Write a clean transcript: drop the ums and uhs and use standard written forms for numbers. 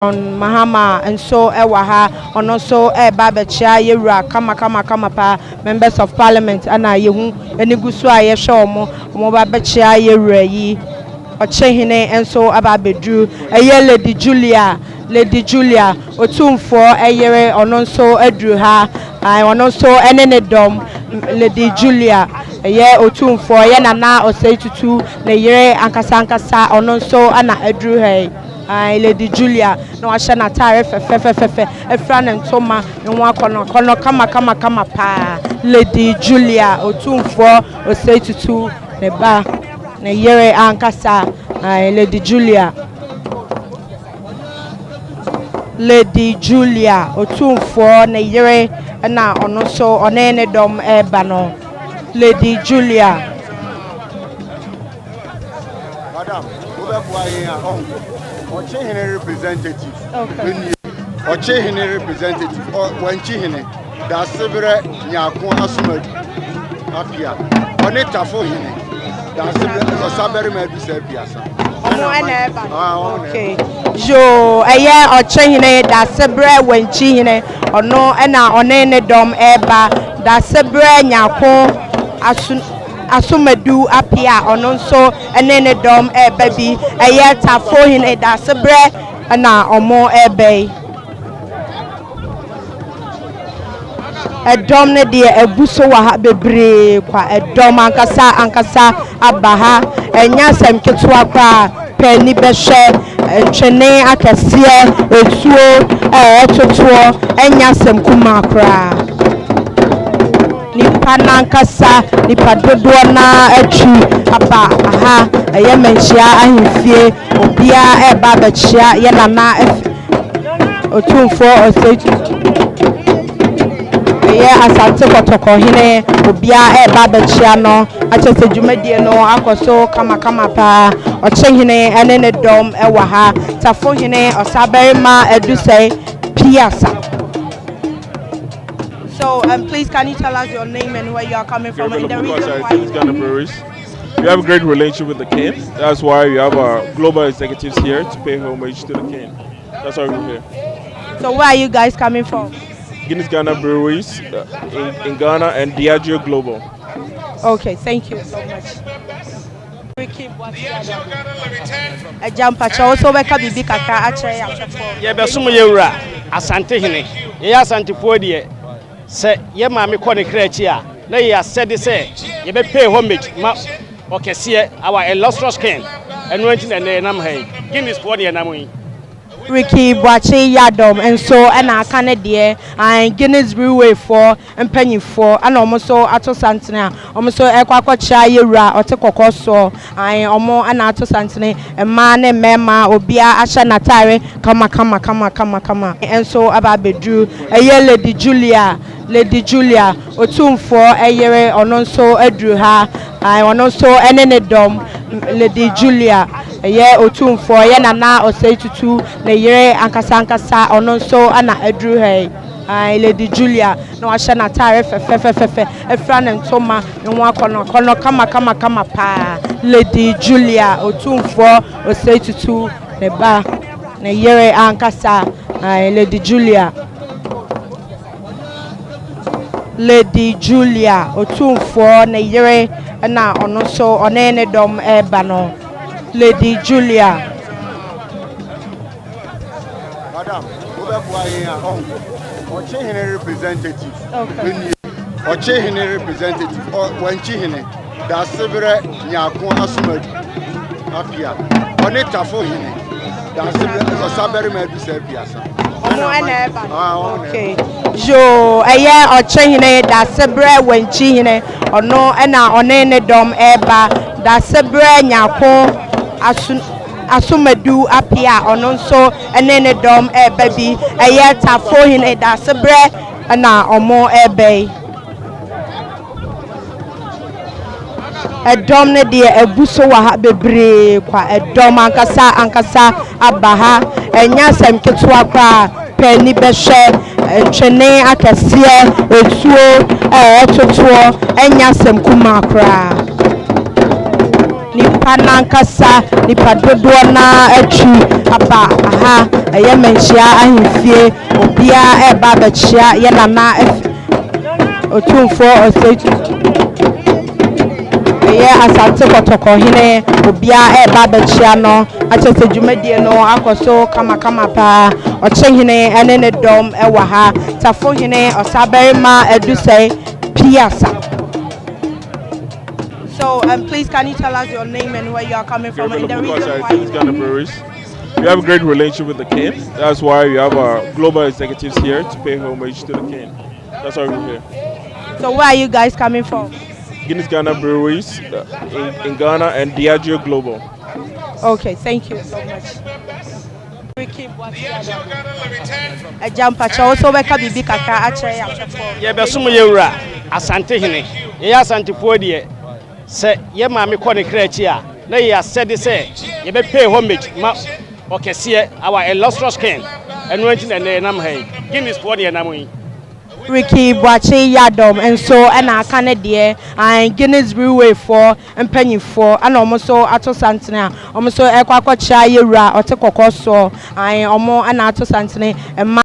on Mahama and so Ewaha on also Babachia Yura kama pa members of parliament and I you any gusua ye show mo Babachia Yura yi Ochehine and so Ababedru Lady Julia Otumfuo Eyere on also Edruha I on also Enenedom Lady Julia Otumfuo Nana Osei Tutu ne yere ankasa on also ana Edruhe Lady Julia no ashana tare fe efran ntoma nwa kono kama pa Lady Julia Otumfour Osei Tutu ne ba ne yere ankasa Lady Julia Otumfour ne yere na ono so onene dom eba no Lady Julia Madam Ochehine representative. Okay. Ochehine representative. Wanchihine. Da sebre nyako asumadu. Apia. Oneta fo hine. Da sebre osabere mabisa biasa. Okay. Jo eye ochehine da sebre wanchihine. Ono na onene dom eba da sebre nyako asumadu apia ononso enene dom baby ayeta fohin da sebre na omo ebe edom ne de ebuso wa ha bebre kwa edom ankasa abaha enya sem ketua kwa pani behwe ntwene akasie etuo etoto enya sem kuma kra nipa nankasa nipa dodo na atwi aba aha eye menhia ahemfie obia eba bachia ye nana Otumfuo Osei Tutu eye asante kotoko hene obia eba bachia no achese dwumadie no akoso kama pa ochehene ene ne dom ewa ha tafo hene osaberima edusei piasa. So, please, can you tell us your name and where you are coming from? And the reason why we have a great relationship with the king. That's why we have our global executives here to pay homage to the king. That's why we're here. So, where are you guys coming from? Guinness Ghana Breweries in Ghana and Diageo Global. Okay, thank you so much. A jump at also wake up Bibi Kaka Yeah, Basumu Yura, Asantehemaa, Asantehemaa. Say, ye mammy corner creature. Lay ya said, say, ye may pay homage, ma, okay, see our illustrious king, and went in the name of Guinness body and Amui. Ricky Boache Yadom, and so and I can't dear, and Guinness Brewery for and Penny for, and almost so Asantehemaa, almost so Equacha Yura or Tecocoso, I almost an Asantehemaa, a man and Mema, Obia Ashanatare, come, and so about Bedru, a year Lady Julia Otumfour Eyere ononso Edruha I ononso enene dom Lady Julia Otumfour nana Osei Tutu ne yere ankasa ononso ana Edruha Lady Julia no ashana tare fe efran ntoma nwa kono kama pa Lady Julia Otumfour Osei Tutu ne ba ne yere ankasa Lady Julia Otumfour ne yere na ono so onene dom eba no Lady Julia. Madam, Ochehine representative. Okay. Ochehine representative wanchihine da sebre nyako asumadu apia oneta fo hine da sebre osabere mabisa biasa. Okay. Jo eye ochehine da sebre wanchihine ono na onene dom eba da sebre nyako asumadu apia ono so enene dom eba bi eye tafo hine da sebre na omo ebe edom ne de ebuso wa ha bebre kwa edom ankasa abaha enya sem ketua kwa pani behwe ntwene akasie etuo etoto enya sem kuma kra nipa nankasa nipa dodoɔ na atwi aba aha ɛyɛ manhyia ahemfie obia ɛba bɛkyia yɛ nana Otumfour Osei Tutu ɛyɛ asante kɔtɔkɔ hene obia ɛba bɛkyia no akyɛ sɛ dwumadie no akɔso kama pa ɔkyɛ hene ɛne ne dɔm ɛwɔ ha tafo hene ɔsabarima adusɛe piasa. So please can you tell us your name and where you are coming from and the reason why we have a great relationship with the king. That's why we have our global executives here to pay homage to the king. That's why we're here. So where are you guys coming from? Guinness Ghana Breweries in Ghana and Diageo Global. Okay, thank you so much. We keep watching. A jump at also wake up bibi kaka ache ye besumu yewura Asantehemaa ye Asantefuo de se ye maame kɔ ne krachi a na ye asede se ye be pay homage ma okese our illustrious king enu anti na nam ha Guinness for de nam yi Ricky Boache Yadom and so and I can dear and Guinness Brewery for and penny for and almost so ato Asantemaa almost so equaco chai ra or take a course so I almost an ato Asantemaa and